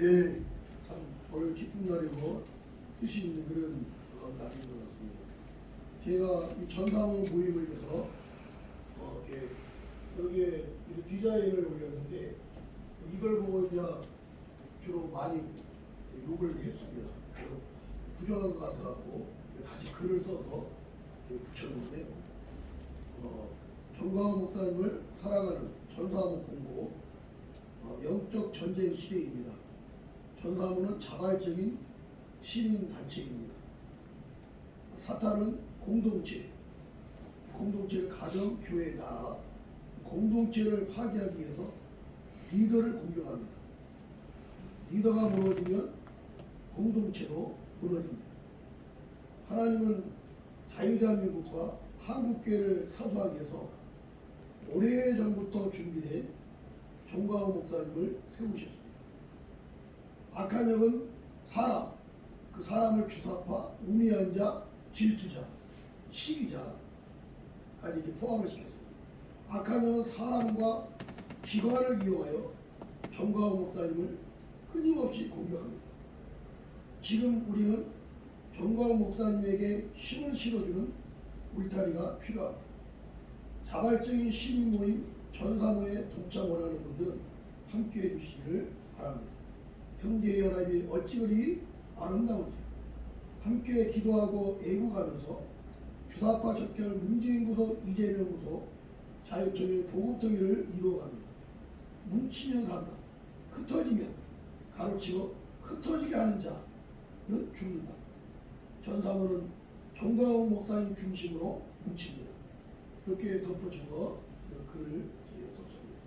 예, 참 오늘 기쁜 날이고 뜻이 있는 그런 날인 것 같습니다. 제가 이 전사모 모임을 위해서 이렇게 여기에 이 디자인을 올렸는데 이걸 보고 이제 주로 많이 욕을 했습니다. 부정한 것 같아갖고 다시 글을 써서 붙였는데 정광훈 목사님을 사랑하는 전사모 공고 영적 전쟁 시대입니다. 전사모는 자발적인 시민 단체입니다. 사탄은 공동체를 가정, 교회, 나라, 공동체를 파괴하기 위해서 리더를 공격합니다. 리더가 무너지면 공동체도 무너집니다. 하나님은 자유대한민국과 한국교회를 사수하기 위해서 오래전부터 준비된 정광훈 목사님을 세우셨습니다. 악한 영은 사람, 그 사람을 주사파, 우매한 자, 질투자, 시기자까지 이렇게 포함을 시켰습니다. 악한 영은 사람과 기관을 이용하여 정광훈 목사님을 끊임없이 공격합니다. 지금 우리는 정광훈 목사님에게 힘을 실어주는 울타리가 필요합니다. 자발적인 시민 모임 전사모에 동참 원하는 분들은 함께해 주시기를 바랍니다. 형제연합이 어찌 그리 아름다운지 함께 기도하고 애국하면서 주사파 적결 문재인 구속, 이재명 구속, 자유통일, 보국통일을 이루어갑니다. 뭉치면 산다. 흩어지면 가로치고 흩어지게 하는 자는 죽는다. 전사모는 정광훈 목사님 중심으로 뭉칩니다. 그렇게 덧붙여서 글을 썼습니다.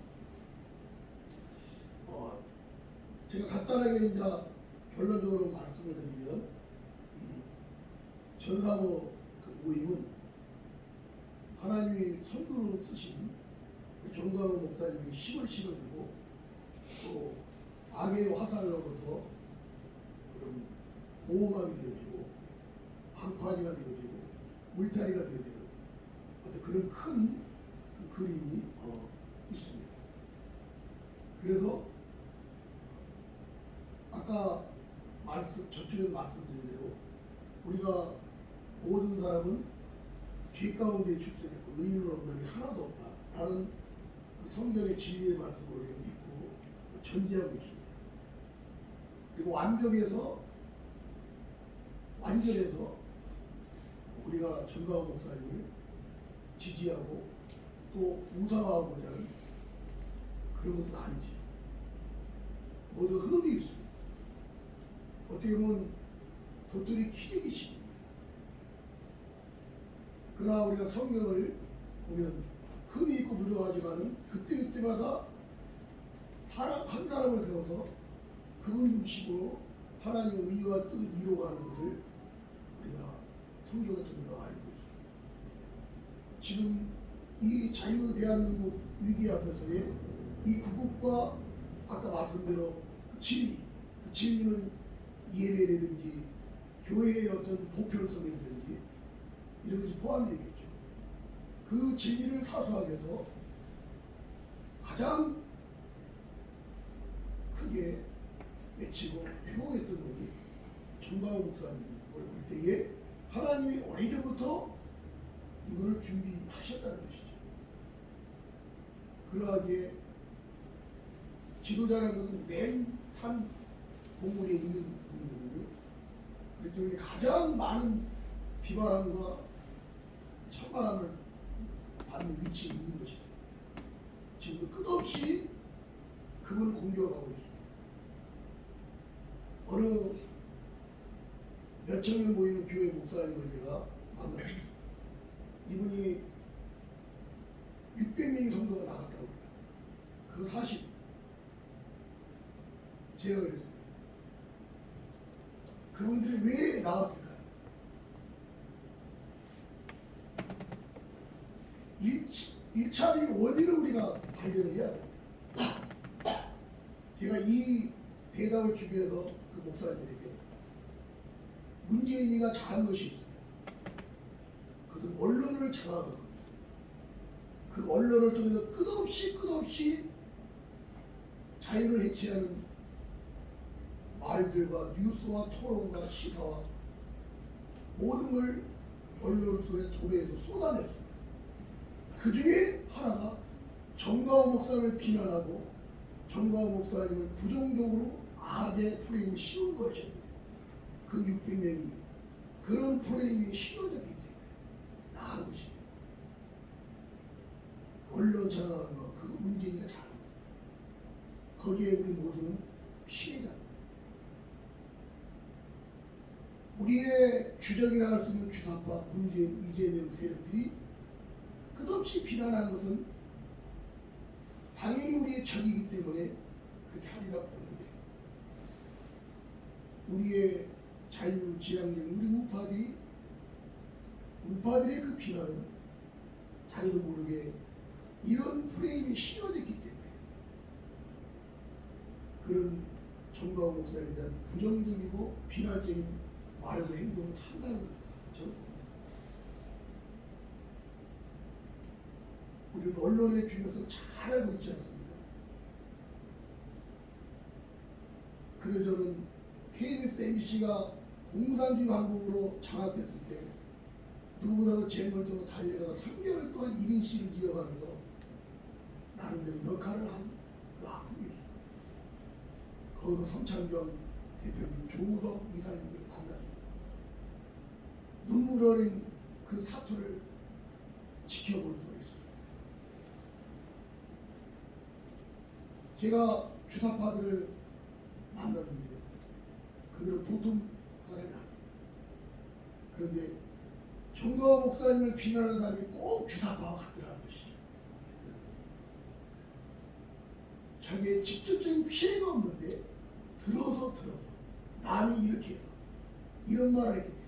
제가 간단하게 이제 결론적으로 말씀을 드리면 이 전사모 그 모임은 하나님이 선두로 쓰신 정광훈 목사님이 힘을 실어주고 또 악의 화살로부터 그런 보호막이 되어지고 방파제가 되어지고 울타리가 되어지는 어떤 그런 큰 그 그림이 있습니다. 그래서 아까 저쪽에서 말씀드린 대로 우리가 모든 사람은 죄 가운데 출생했고 의인은 없느니 하나도 없다라는 그 성경의 진리의 말씀을 우리가 믿고 전제하고 있습니다. 그리고 완전해서 우리가 정광훈 목사님을 지지하고 또 우상화하고자 하는 그런 것은 아니지. 모두 흠이 있습니다. 어떻게 보면 도토리 키재기식입니다. 그러나 우리가 성경을 보면 흠이 있고 부족하지만은 그때그때마다 한 사람을 세워서 그분 중심으로 하나님의 의와 뜻을 이루어가는 것을 우리가 성경을 통해서 알고 있습니다. 지금 이 자유대한민국 위기 앞에서의 이 구국과 아까 말씀대로 진리는 예배라든지 교회의 어떤 보편성이라든지 이런 것이 포함되겠죠. 그 진리를 사수하기 위해서 가장 크게 외치고 표했던 분이 정광훈 목사님을 볼 때에 하나님이 오래전부터 이분을 준비하셨다는 것이죠. 그러하기에 지도자라는 것은 맨 산 공문에 있는 분이거든요. 그렇기 때문에 가장 많은 비바람과 찬바람을 받는 위치에 있는 것이죠. 지금도 끝없이 그분을 공격하고 있습니다. 어느 몇천 명 모이는 교회 목사님을 제가 만났습니다. 이분이 600명의 성도가 나갔다고 해요. 그거 사실 제가 그랬어요. 그분들이 왜 나왔을까요? 1차적인 원인을 우리가 발견해야 돼요. 제가 이 대답을 주기 위해서 그 목사님에게 문재인이가 잘한 것이 있습니다. 그것은 언론을 장악하는 겁니다. 그 언론을 통해서 끝없이 자유를 해치하는 말들과 뉴스와 토론과 시사와 모든 걸 언론의 도배에서 쏟아냈습니다. 그 중에 하나가 정광훈 목사님을 비난하고 정광훈 목사님을 부정적으로 악의 프레임을 씌운 것입니다. 그 600명이 그런 프레임이 씌워졌기 때문에 나은 것입니다. 언론 전환하는 거 그 문재인이가 잘합니다. 거기에 우리 모두는 피해자입니다. 우리의 주적이라 할 수 있는 주사파, 문재인, 이재명 세력들이 끝없이 비난하는 것은 당연히 우리의 적이기 때문에 그렇게 하리라 보는데, 우리의 자유지향적인 우리 우파들의 그 비난은 자기도 모르게 이런 프레임이 씌워졌기 때문에 그런 정광훈 목사에 대한 부정적이고 비난적인 말과 행동을 한다는 저는 봅니다. 우리는 언론의 중요성을 잘 알고 있지 않습니까? 그래서 저는 KBS, MBC가 공산주의 방법으로 장악됐을 때 누구보다도 제일 먼저 달려가서 3개월 동안 1인실을 이어가면서 나름대로 역할을 한 그 아픔이죠. 거기서 성창경 대표님, 조우석 이사님들 만났습니다. 눈물 어린 그 사투를 지켜볼 수가 있었어요. 제가 주사파들을 만났는데 그들은 보통 사람이 아니에요. 그런데 정광훈 목사님을 비난하는 사람이 꼭 주사파와 같더라는 것이죠. 자기의 직접적인 피해가 없는데 들어서 남이 이렇게 해요. 이런 말을 했기 때문에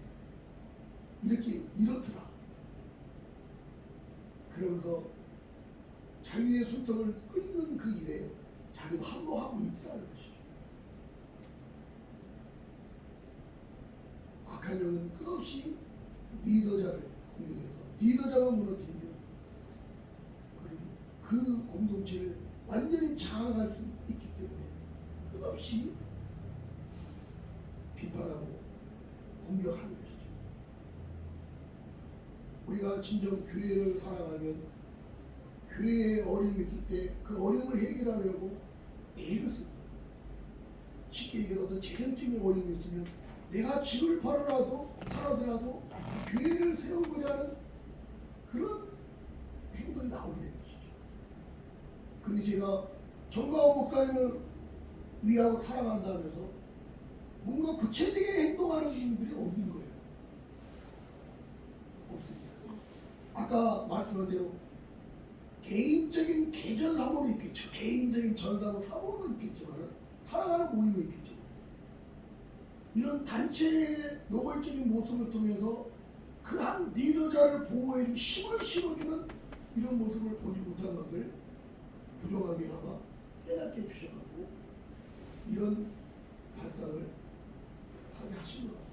이렇게 이렇더라. 그러면서 자유의 손톱을 끊는 그 일에 자기도 함로하고 있더라는 것이죠. 악한 영은 끝없이 리더자를 공격해서 리더자만 무너뜨리면 그 공동체를 완전히 장악할 수 있기 때문에 끝없이 비판하고 공격하는 것이죠. 우리가 진정 교회를 사랑하면 교회에 어려움이 있을 때 그 어려움을 해결하려고 애를 씁니다. 쉽게 얘기해서 어떤 재정적인 어려움이 있으면 내가 집을 팔아더라도 교회를 세우고자 하는 그런 행동이 나오게 되는 것이죠. 근데 제가 정광훈 목사님을 위하고 사랑한다면서 뭔가 구체적인 행동하는 분들이 없는 거예요. 없습니다. 아까 말씀한 대로 개인적인 개전 사모는 있겠죠. 개인적인 전담 사모는 있겠지만 사랑하는 모임은 있겠지만 이런 단체의 노골적인 모습을 통해서 그 한 리더자를 보호해주고 힘을 실어주는 이런 모습을 보지 못한 것을 부정하게나마 깨닫게 주셔가지고 이런 발상을 하게 하신 것 같습니다.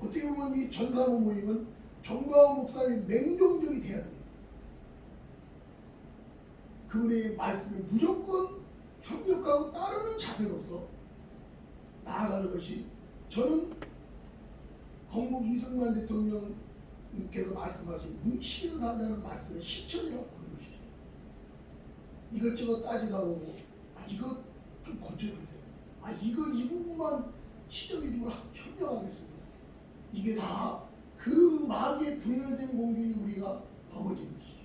어떻게 보면 이 전사모 모임은 정광훈 목사님의 맹종적이 돼야 됩니다. 그분의 말씀에 무조건 협력하고 따르는 자세로서 나아가는 것이 저는 건국 이승만 대통령께서 말씀하신 뭉치면 산다는 말씀의 실천이라고 보는 것이죠. 이것저것 따지다 보고 이거 좀 고쳐주세요. 이거 이 부분만 시정해주면 협력하겠습니다. 이게 다 그 마귀의 분열된 공격이 우리가 넘어지는 것이죠.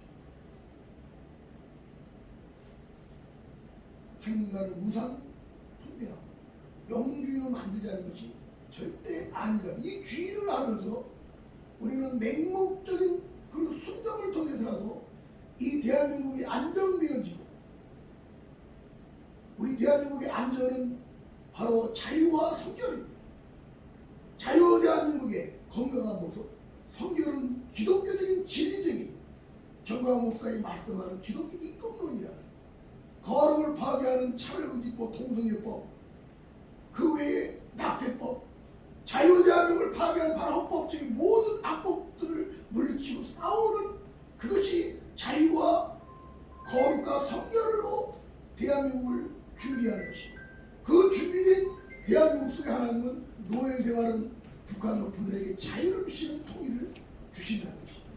하나님과를 우상 숭배하고 영주의로 만들자는 것이 절대 아니라 이 주의를 하면서 우리는 맹목적인 그런 순정을 통해서라도 이 대한민국이 안정되어지고 우리 대한민국의 안전은 바로 자유와 성결입니다. 자유 대한민국의 건강한 모습, 성결은 기독교적인 진리적인 정광훈 목사의 말씀하는 기독교 입법론이라는 거룩을 파괴하는 차별금지법, 동성애법, 그 외에 낙태법, 자유대한민국을 파괴하는 반헌법적인 모든 악법들을 물리치고 싸우는 그것이 자유와 거룩과 성결로 대한민국을 준비하는 것입니다. 그 준비된 대한민국 속의 하나님은 노예 생활은 북한 농부들에게 자유를 주시는 통일을 주신다는 것입니다.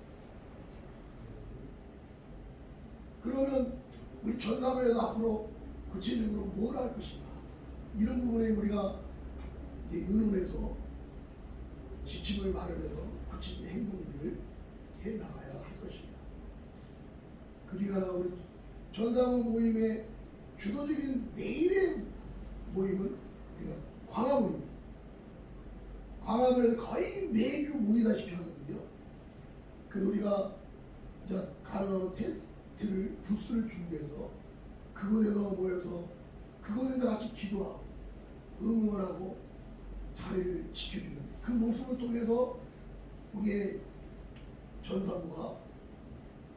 그러면 우리 전담회에서 앞으로 구체적으로 뭘 할 것인가, 이런 부분에 우리가 이제 의논해서 지침을 마련해서 구체적인 행동들을 해 나가야 할 것입니다. 그러나 우리 전담회 모임의 주도적인 내일의 모임은 우리가 광화문입니다. 광화문에서 거의 매주 모이다시피 하거든요. 그래서 우리가 이제 가능하면 텐트를 부스를 준비해서 그곳에서 모여서 그곳에서 같이 기도하고 응원하고 자리를 지켜주는 그 모습을 통해서 우리의 전사부가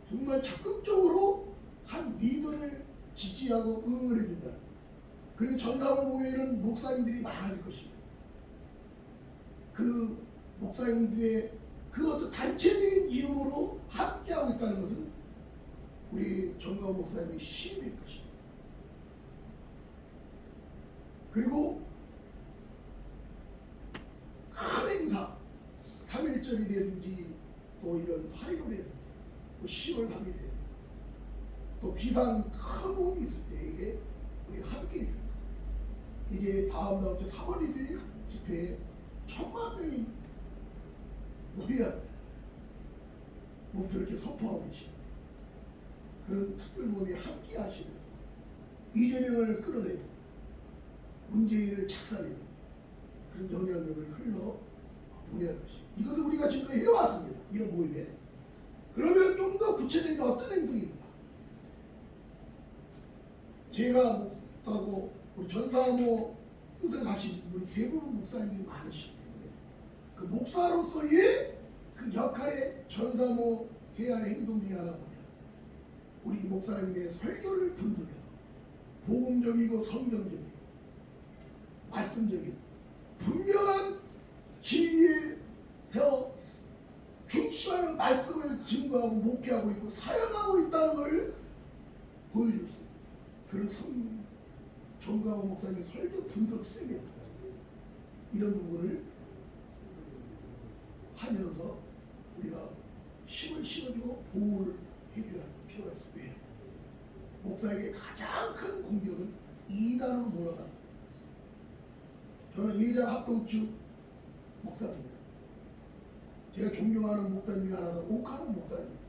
정말 적극적으로 한 리더를 지지하고 응원해준다. 그리고 전사부 모임에는 목사님들이 많아질 것입니다. 그 목사님들의 그 어떤 단체적인 이름으로 함께하고 있다는 것은 우리 전가호 목사님의 신이 될 것입니다. 그리고 큰 행사, 3.1절이라든지 또 이런 8.15라든지 뭐 10월 3일이라든지 또 비상 큰 모임이 있을 때에 우리가 함께 해줍니다. 이제 다음 주 3월 1일 집회에 10,000명이 모여야 목표 이렇게 선포하고 계십니다. 그런 특별모임에 함께 하시면서 이재명을 끌어내고 문재인을 착살내고 그런 영향력을 흘러 보내야 할 것입니다. 이것을 우리가 지금까지 해왔습니다. 이런 모임에. 그러면 좀 더 구체적인 어떤 행동이 있는가? 제가 목사고 우리 전사모 뜻을 가신 우리 대부분 목사님들이 많으시기 때문에 그 목사로서의 그 역할에 전사모 해야 할 행동 중에 하나가 뭐냐? 우리 목사님의 설교를 분석해서 복음적이고 성경적이고 말씀적인 분명한 진리에 세워 중심하는 말씀을 증거하고 목회하고 있고 사역하고 있다는 걸 보여줄 수 있는 그런 정가호 목사님의 설교 분석 세미나 이런 부분을 하면서 우리가 힘을 실어주고 보호를 해줘야 할 필요가 있습니다. 왜? 목사에게 가장 큰 공격은 이단으로 몰아가는. 저는 예장 합동측 목사입니다. 제가 존경하는 목사님 중에 하나가 옥하는 목사입니다.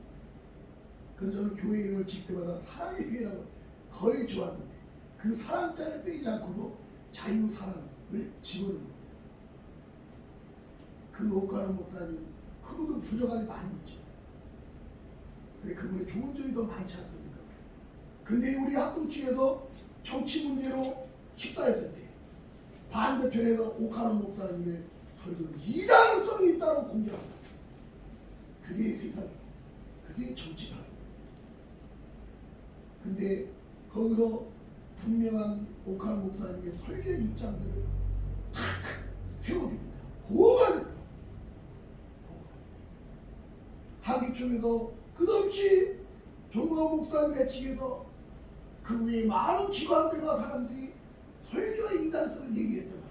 그래서 저는 교회 이름을 질 때마다 사랑의 교회라고 거의 좋았는데 그 사랑자를 빼지 않고도 자유사랑을 집어넣는 겁니다. 그 옥하는 목사님 그분도 부족함이 많이 있죠. 근데 그분의 좋은 점이 더 많지 않습니까? 근데 우리 합동측에서 정치 문제로 식사했을 때 반대편에서 옥하는 목사님의 설교는 이단성이 있다고 공격합니다. 그게 세상이에요. 그게 정치파예요. 근데 거기서 분명한 옥하는 목사님의 설교 입장들을 탁 세워줍니다. 보호가 됩니다. 하기 쪽에서 끝없이 정광 목사님 매치에서 그 외에 많은 기관들과 사람들이 설교의 이단성을 얘기했던 거예요.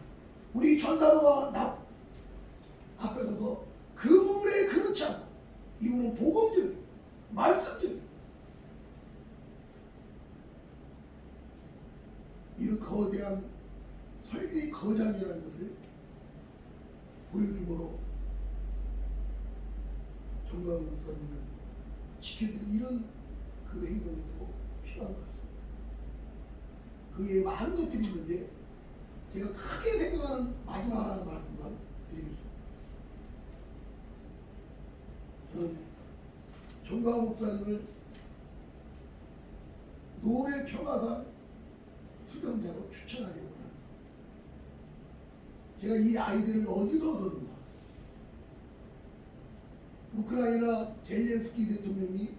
우리 전사로가 앞에 서서 그 부분에 그렇지 않고 이분은 복음적이고 말씀적이고 이런 거대한 설교의 거장이라는 것을 보여줌으로 정광 목사님을 지켜주는 이런 그 행동이 또 필요한 것 같습니다. 그에 많은 것들이 있는데 제가 크게 생각하는 마지막 하나 말씀만 드리겠습니다. 저는 정광 목사님을 노벨 평화상 수상자로 추천하기 원합니다. 제가 이 아이디어를 어디서 얻었는가? 우크라이나 젤렌스키 대통령이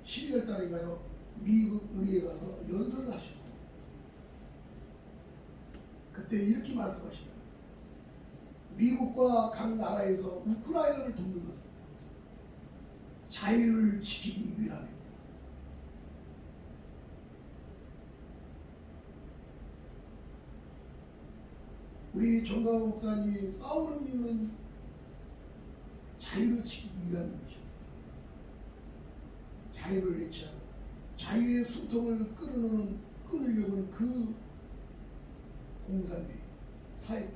12월 달인가요? 미국 의회에 가서 연설을 하셨습니다. 그때 이렇게 말씀하시네요. 미국과 각 나라에서 우크라이나를 돕는 것은 자유를 지키기 위함입니다. 우리 정광훈 목사님이 싸우는 이유는 자유를 지키기 위함인 것입니다. 자유를 해치하고 자유의 숨통을 끊으려고는 그 공산주의, 사회주의,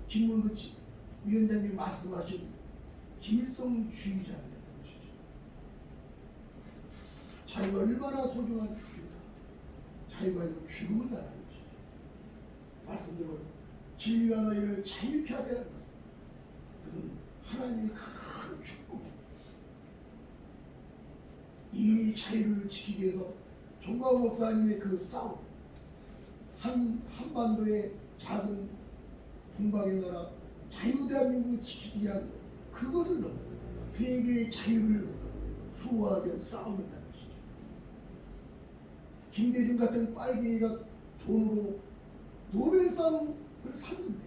김문수 위원장님 말씀하신 김일성주의자가 됐던 것이죠. 자유가 얼마나 소중한 것입니다. 자유가 아니면 죽음을 당하는 것이죠. 말씀대로 진리가 너희를 자유케 하리라는 것. 그것은 하나님의 큰 축복입니다. 이 자유를 지키기 위해서 정광훈 목사님의 그 싸움, 한반도의 작은 동방의 나라 자유대한민국을 지키기 위한 그거를 넘어 세계의 자유를 수호하기 위한 싸움이라는 것이죠. 김대중 같은 빨갱이가 돈으로 노벨상을 샀는데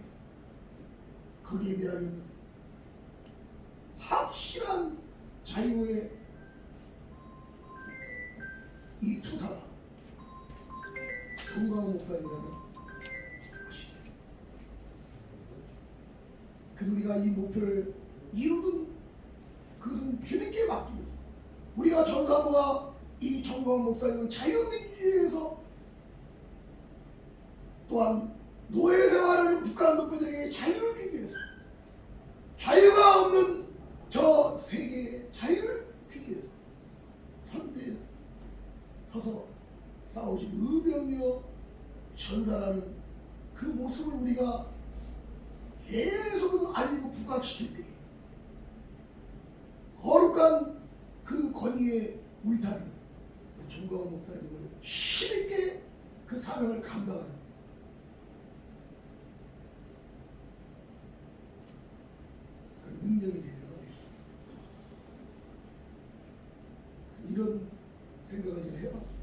거기에 비하면 확실한 자유의 이 투사가 정광훈 목사님이라는 것이죠. 그래서 우리가 이 목표를 이루는 그것은 주님께 맡깁니다. 우리가 전사모가 이 정광훈 목사님은 자유민주주의에서 또한 노예 생활하는 북한 농민들에게 자유를 주기 위해서 자유가 없는 저 세계에 자유를 주기 위해서 선대에 서서 싸우신 의병이요 전사라는 그 모습을 우리가 계속 알리고 부각시킬 때 거룩한 그 권위의 울타리는 정광훈 목사님을 힘있게 그 사명을 감당하는 그런 능력이 되리라고 있습니다. 이런 생각을 좀 해봤습니다.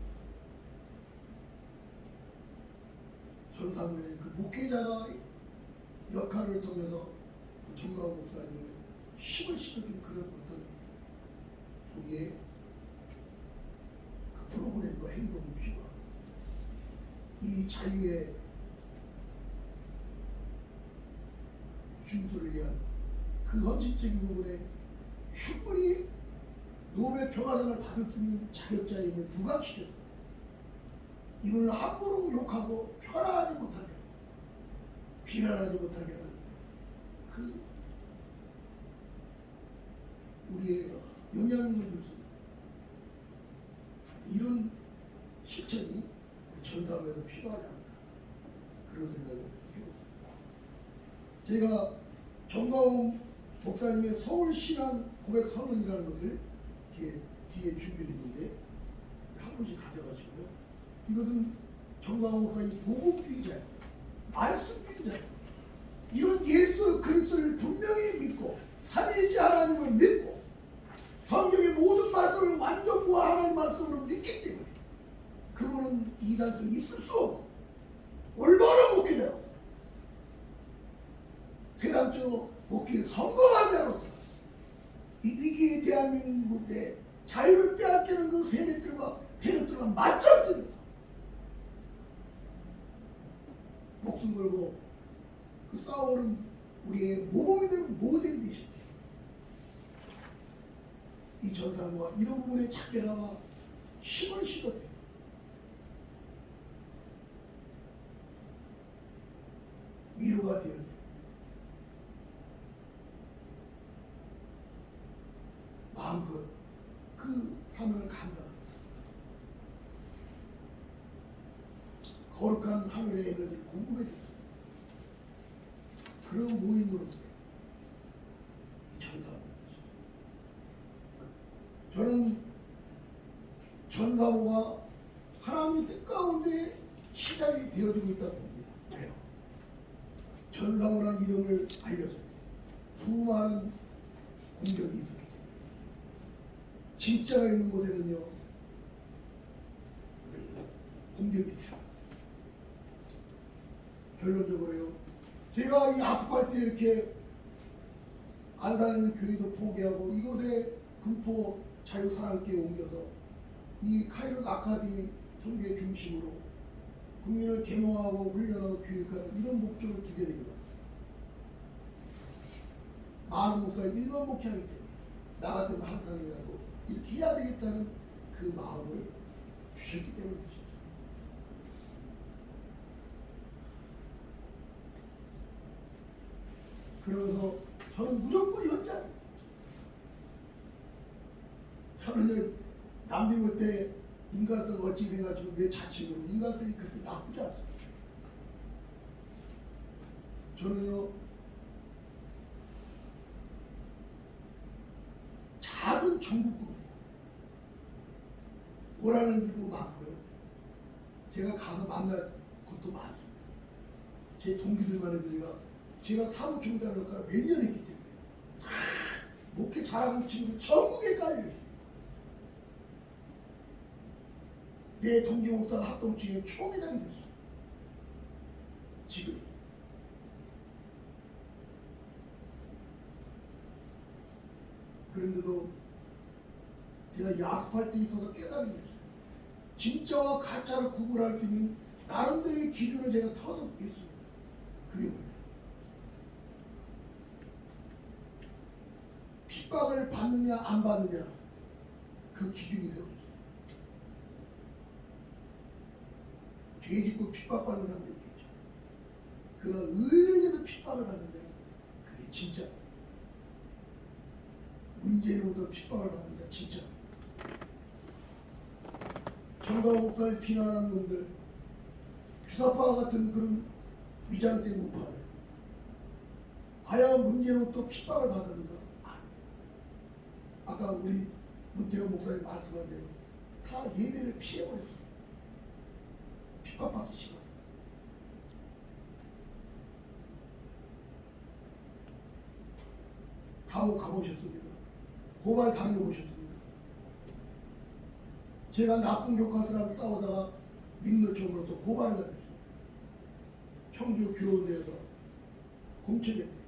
전사모의 그 목회자가 역할을 통해서 정광훈 목사님을 힘을 실어준 그런 어떤 우리의 그 프로그램과 행동이 필요하고 이 자유의 준수를 위한 그 헌신적인 부분에 충분히 노벨 평화상을 받을 수 있는 자격자임을 부각시켜서 이를 함부로 욕하고 편하지 못하게 비난하지 못하게 하는 그 우리의 영향력을 줄 수 있는 이런 실천이 전담에도 필요하지 않나 그런 생각을 해봅니다. 제가 정광훈 목사님의 서울신앙 고백 선언이라는 것을 이렇게 뒤에 준비를 했는데 한 번씩 가져가시고요. 이것은 정광훈 목사님 복음주의자예요. 말씀주의자예요. 이런 예수 그리스도를 분명히 믿고 삼위일체 하나님을 믿고 성경의 모든 말씀을 완전부와 하나님 말씀으로 믿기 때문에 그분은 이단성이 있을 수 없고 올바른 목회자로 세상적으로 목회 성공한 자로서 이 위기의 대한민국 때 자유를 빼앗기는 그 세력들과 맞짱뜨면서 목숨 걸고 그 싸우는 우리의 모범이 되는 모델이 되셨죠. 이 전사모가 이런 부분에 작게나마 힘을 실어줘요. 위로가 되어요. 마음껏 그 사명을 감당합니다. 거룩한 하늘의 에너지를 공급해 줬습니다. 그런 모임으로 전사모. 저는 전사모가 하나님의 뜻 가운데 시작이 되어지고 있다고 봅니다. 왜요? 전사모라는 이름을 알렸을 때 수많은 공격이 있었기 때문에 진짜가 있는 곳에는요 공격이 있어요. 결론적으로요 제가 이 아스팔트에 이렇게 안산에 교회도 포기하고 이곳에 금포 자유사랑교회 옮겨서 이 카이론 아카데미 선교의 중심으로 국민을 계몽하고 훈련하고 교육하는 이런 목적을 두게 됩니다. 많은 목사가 일반 목회하기 때문에 나 같은 한 사람이라도 이렇게 해야 되겠다는 그 마음을 주셨기 때문이죠. 그러면서 저는 무조건 현장이에요. 저는 남들 볼 때 인간성 어찌 생각하지만 내 자칭으로 인간성이 그렇게 나쁘지 않습니다. 저는요, 작은 전국구입니다. 오라는 데도 많고요. 제가 가서 만날 곳도 많습니다. 제 동기들만 해도 제가 사무총장 역할을 몇 년 했기 때문에 목회 잘하는 친구들 전국에 깔려있어요. 내 동기 목사가 합동층에 총회장이 됐어요. 지금. 그런데도 제가 야습할 때 있어서 깨달은 게 있어요. 진짜와 가짜를 구분할 수 있는 나름대로의 기준을 제가 터득했습니다. 그게 뭐예요? 핍박을 받느냐 안 받느냐 그 기준이 세워졌어요. 죄 짓고 핍박받는 사람들이 있죠. 그러나 의를 위해서 핍박을 받는데 그게 진짜 문제로부터 핍박을 받는 자 진짜 정강 목사를 비난하는 놈들 주사파 같은 그런 위장된 우파들 과연 문제로부터 핍박을 받았는가? 아니에요. 아까 우리 문태호 목사님 말씀한 대로 다 예배를 피해버렸어요. 핍박받기 싫어서. 감옥 가보셨습니까? 고발 당해보셨습니까? 제가 나쁜 교과서랑 싸우다가 민노총으로 또 고발을 당했어요. 청주 교원대에서 공책했대요.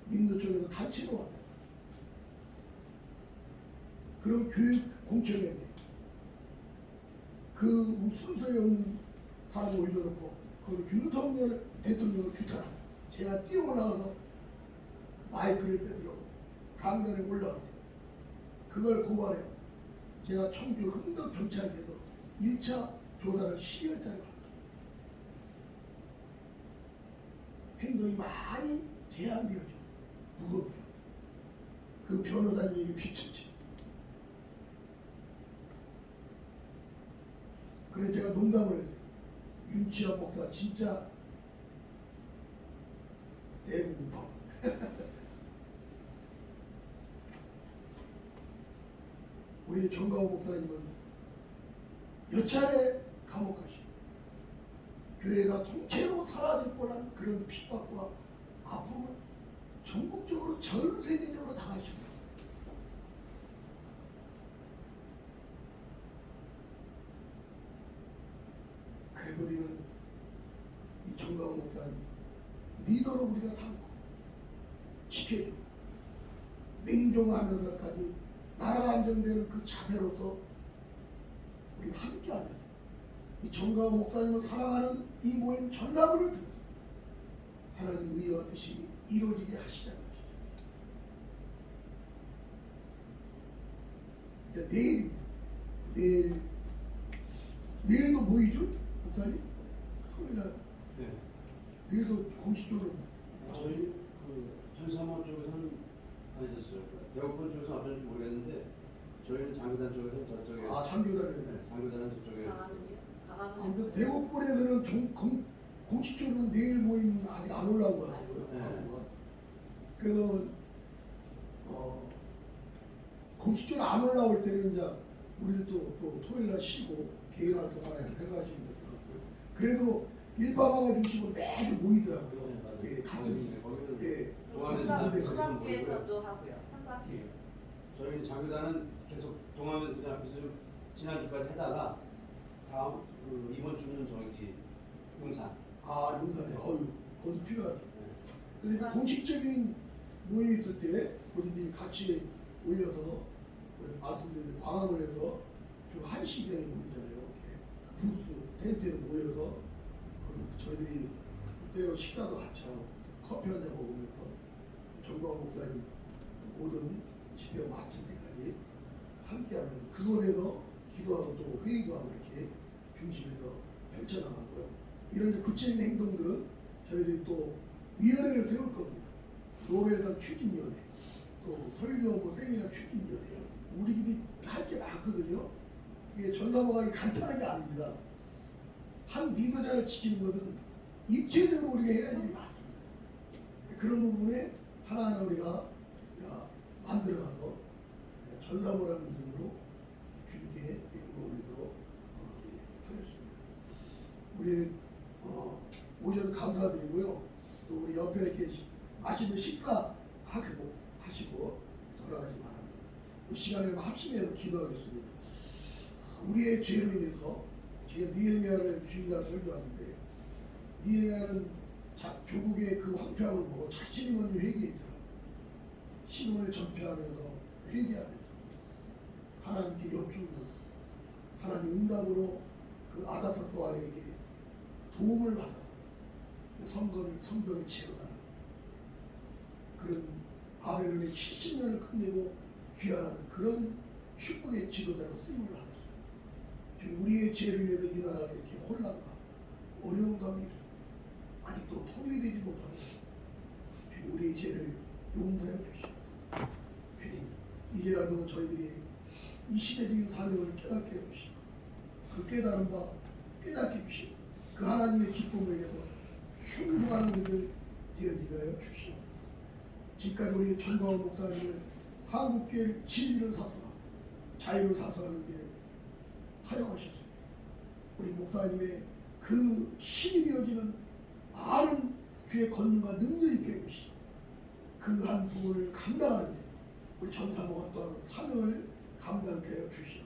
민노총에서 단체로 왔대요. 그럼 교육 공청회인데 그 순서에 없는 사람을 올려놓고 거기 윤석열 대통령을 규탄하고 제가 뛰어올라가서 마이크를 빼들어 강단에 올라갔대요. 그걸 고발해요. 제가 청주 흥덕 경찰서에서 1차 조사를 12월 달에 받았어요. 행동이 많이 제한되어져. 무겁고요. 그 변호사님에게 비쳤지. 그래서 제가 농담을 했어요. 윤치환 목사 진짜 내부 우파. 우리 정가호 목사님은 몇 차례 감옥 가시고 교회가 통째로 사라질 뻔한 그런 핍박과 아픔을 전국적으로 전 세계적으로 당하십니다. 그래도 우리는 이 정가호 목사님 리더로 우리가 삼고 지켜주고 맹종하면서까지 나라가 안정되는 그 자세로서 우리가 함께하면서 이 정가호 목사님을 사랑하는 이 모임 전람을 들어서 하나님 의의 뜻이 이루어지게 하시자는 것이죠. 이제 내일입니다. 내일도 모이죠? 목사님? 토요일날. 네. 내일도 공식적으로. 저희 그 전사모 쪽에서는 아니셨어요. 대구권 쪽에서 어떤지 모르겠는데 저희는 장교단 쪽에서 저쪽에. 아, 장교단에. 네, 장교단은 저쪽에. 아무튼 대구권에서는 공식적으로는 내일 모임 아직 안 올라오고 하고요. 네. 그래서 공식적으로 안 올라올 때는 이제 우리도 또 토요일 날 쉬고 개인 활동하라 이렇게 생각하시면 될 것 같고요. 그래도 일반화가 중심으로 매주 모이더라고요. 네, 맞아요. 예, 같은 거기는 예. 선박지에서도 하고요. 선박지. 예. 저희 장교단은 계속 동아면서 앞에서 좀 지난주까지 하다가 다음 이번 주는 저기 용산. 아, 용산에. 어유, 거기 필요하죠. 네. 근데 공식적인 모임이 있을 때 우리들이 같이 올려서 말씀드린 광화문에서 좀 1시 전에 모이잖아요. 이렇게 부스 텐트에 모여서 저희들이 때로 식사도 같이 하고 커피 한잔 먹으면서 정광 목사님 모든 집회 마칠 때까지 함께하면서 그곳에서 기도하고 또 회의도 하고 이렇게 중심에서 펼쳐나가고요. 이런 이제 구체적인 행동들은 저희들이 또 위원회를 세울 겁니다. 노벨상 추진위원회, 또 설교 뭐 세미나 추진위원회. 우리들이 할 게 많거든요. 이게 전담화가 간단한 게 아닙니다. 한 리더자를 지키는 것은 입체적으로 우리가 해야 할 일이 많습니다. 그런 부분에 하나하나 우리가 만들어가서 전담화라는 이름으로 주님께 영광을 올리도록 하겠습니다. 우리 오셔서 감사드리고요. 또 우리 옆에 이렇게 맛있는 식사 하시고 돌아가시 바랍니다. 이 시간에 합심해서 기도하겠습니다. 우리의 죄로 인해서 지금 느헤미야를 주일날 설교하는데 느헤미야는 조국의 그 황폐함을 보고 자신이 먼저 회개했더라. 신앙을 전폐하면서 회개하면서 하나님께 여쭈면서 하나님 응답으로 그 아다사또 왕에게 도움을 받아 성벽을 제거하는 그런 바벨론의 70년을 끝내고 귀환하는 그런 축복의 지도자로 쓰임을 받았어요. 지금 우리의 죄로 인해서 이 나라가 이렇게 혼란과 어려운 감이 있어요. 아직도 통일이 되지 못하고 주님 우리의 죄를 용서해 주시오. 주님 이제라도 저희들이 이 시대적인 사명을 깨닫게 해주시고 그 깨달은 바 깨닫게 주시고 그 하나님의 기쁨을 위해서 흉흉하는 우리들 되어지게 하여 주시오. 지금까지 우리 전광훈 목사님을 한국교회를 진리를 사수하고 자유를 사수하는 데 사용하셨습니다. 우리 목사님의 그 힘이 되어지는 많은 주의 권능과 능력이 있게 해주시고 그 한 부분을 감당하는 데 우리 전사모가 또한 사명을 감당케 하여 주시오.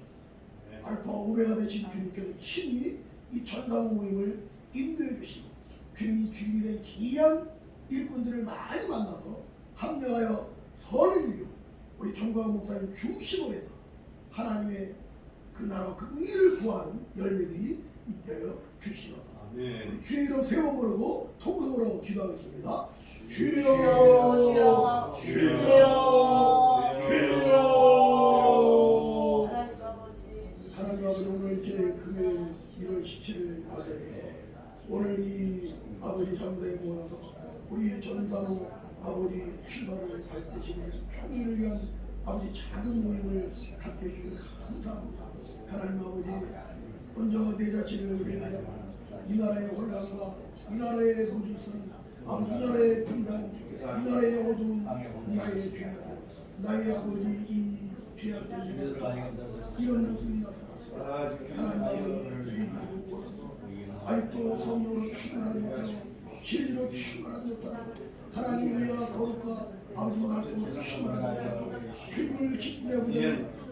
알파 오메가 되신 주님께서 친히 이 전사모 모임을 인도해 주시고 주님이 준비된 귀한 일꾼들을 많이 만나서 합력하여 선을 이루고 우리 정광 목사님 중심으로 해서 하나님의 그 나라 그 의를 구하는 열매들이 있게 하여 주시오. 우리 주의 이름 세 번 부르고 통성으로 기도하겠습니다. 주여 주여 주여 주여. 하나님 아버지 오늘 이렇게 금요일 1월 17일 아침에 오늘 이 아버지 장대에 모여서 우리 전사모 아버지 출발을 밝히시기 위해서 총회를 위한 아버지 작은 모임을 갖게 해주셔서 감사합니다. 하나님 아버지 먼저 내 자신을 회개하고 이 나라의 혼란과 이 나라의 무질서는 아버지 이 나라의 분단 이 나라의 어두운 나의 죄악고 나의 아버지 이 죄악 때문에 이런 모습이 나타났어. 하나님 아버지 회개하고 구하고 아직도 성령으로 충만하지 못하고 진리로 충만하지 못하고 하나님 의와 거룩과 아버지 말씀으로 충만하지 못하고 주님을 기쁘게 하고자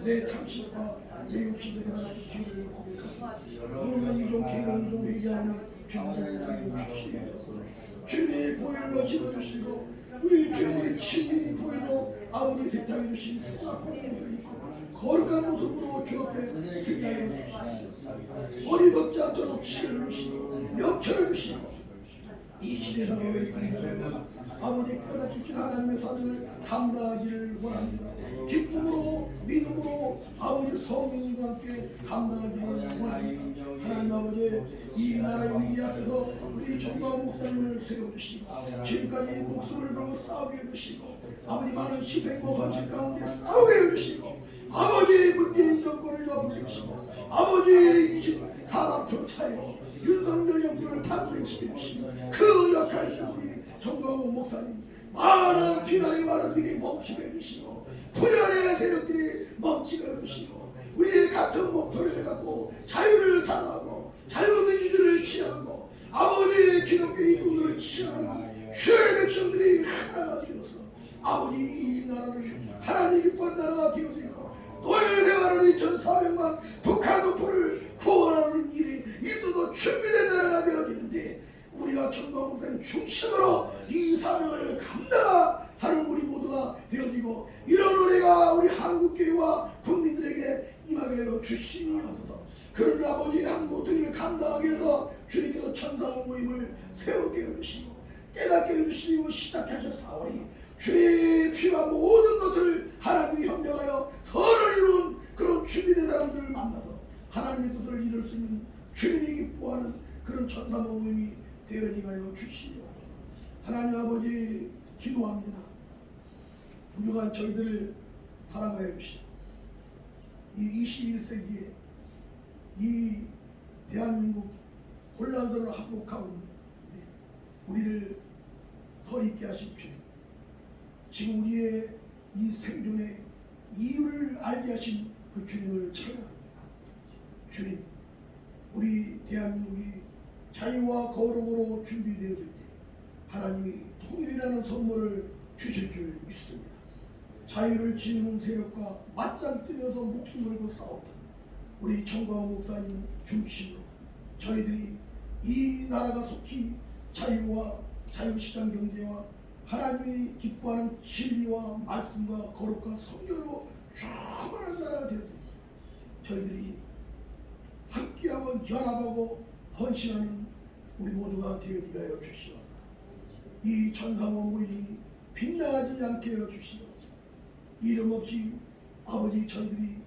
내 탐심과 내 욕심대로 하나님 죄를 고백하고 우리가 이종 개론 이종 회개하니 병들을 당해 주시고 주님의 보혈로 지어주시고 우리 주님의 친히 보혈로 아버지 세탁해 주신 수고하고 거룩한 모습으로 주 앞에 세탁해 주시고 어리석지 않도록 지혜를 주시고 명철을 주시고 이 시대 상황을 분별하여 아버지 깨닫주신 하나님의 사명을 감당하기를 원합니다. 기쁨으로 믿음으로 아버지 성령님과 함께 감당하기를 원합니다. 하나님 아버지 이 나라의 위기 앞에서 우리 전광훈 목사님을 세워주시고 지금까지 목숨을 걸고 싸우게 해주시고 아버지 많은 희생과 헌신 가운데 싸우게 해주시고 아버지 문재인 정권을 물리치고 아버지 24만 차이로 윤석열 정권을 탄생시켜 주시고 그 역할을 우리 정광훈 목사님 많은 비난의 말들이 멈추게 해주시고 분열의 세력들이 멈추게 해주시고 우리의 같은 목표를 갖고 자유를 사랑하고 자유민주주의를 취하고 아버지의 기독교의 이분들을 취하는 주의 백성들이 하나가 되어서 아버지 이 나라를 하나님 기뻐한 나라가 되어지고 노예 생활을 2,400만 북한 도포를 구원하는 일이 있어도 준비된 나라가 되어지는데 우리가 정광훈 목사님 중심으로 이 사명을 감당하는 우리 모두가 되어지고 이런 은혜가 우리 한국교회와 국민들에게 임하게 하여 주시옵소서. 그런 아버지의 한 모퉁이를 감당하기 위해서 주님께서 천사와 모임을 세우게 해주시고 깨닫게 해주시고 시작게 하셨사오니 주의 필요한 모든 것을 하나님이 협력하여 선을 이룬 그런 준비된 사람들을 만나서 하나님의 뜻을 이룰 수 있는 주님이 기뻐하는 그런 천사 모임이 되어지게 하여 주시옵소서. 하나님 아버지 기도합니다. 부족한 저희들을 사랑하여 주시옵소서. 이 21세기에 이 대한민국 혼란들을 항복하고 우리를 서 있게 하신 주님, 지금 우리의 이 생존의 이유를 알게 하신 그 주님을 찬양합니다. 주님, 우리 대한민국이 자유와 거룩으로 준비되어질 때 하나님이 통일이라는 선물을 주실 줄 믿습니다. 자유를 지우는 세력과 맞짱 뜨면서 목숨 걸고 싸웠던 우리 정광훈 목사님 중심으로 저희들이 이 나라가 속히 자유와 자유시장 경제와 하나님이 기뻐하는 진리와 말씀과 거룩과 성결로 충만한 나라가 되어집니다. 저희들이 함께하고 연합하고 헌신하는 우리 모두가 되어지게 하여 주시옵소서. 이 천사모 모임이 빗나가지 않게 하여 주시옵소서. 이름 없이 아버지 저희들이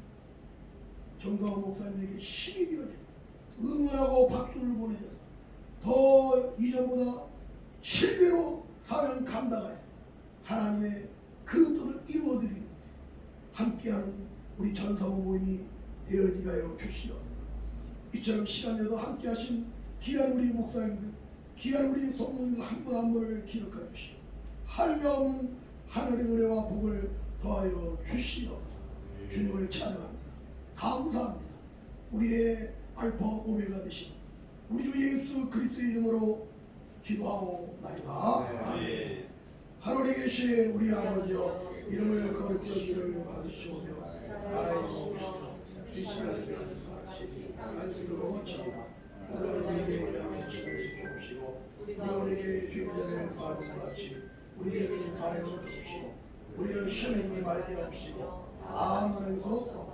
정광훈 목사님에게 힘이 되어져 응원하고 박수를 보내줘서 더 이전보다 7배로 사명 감당하여 하나님의 그 뜻을 이루어드리는 함께하는 우리 전사모 모임이 되어지게 하여 주시옵소서. 이처럼 시간에도 함께하신 귀한 우리 목사님들, 귀한 우리 성도님들 한 분 한 분을 기억하여 주시고 한량없는 하늘의 은혜와 복을 더하여 주시옵소서. 주님을 찬양합니다. 감사합니다. 우리의 알파 오메가 되신 우리 주 예수 그리스도의 이름으로 기도하옵나이다. 아멘. 하늘에 계신 우리 아버지여, 이름을 거룩히 여기를 받으시오며 나라의 오시며 뜻이 하늘에서 같이 안식으로 지이다. 오늘 우리에게 명예를 주옵시고 우리에게 죄인들을 사하는 것 같이 우리 죄를 사하여 주옵시고 우리를 시험에 들지 말게 하옵시고 아무나 이도록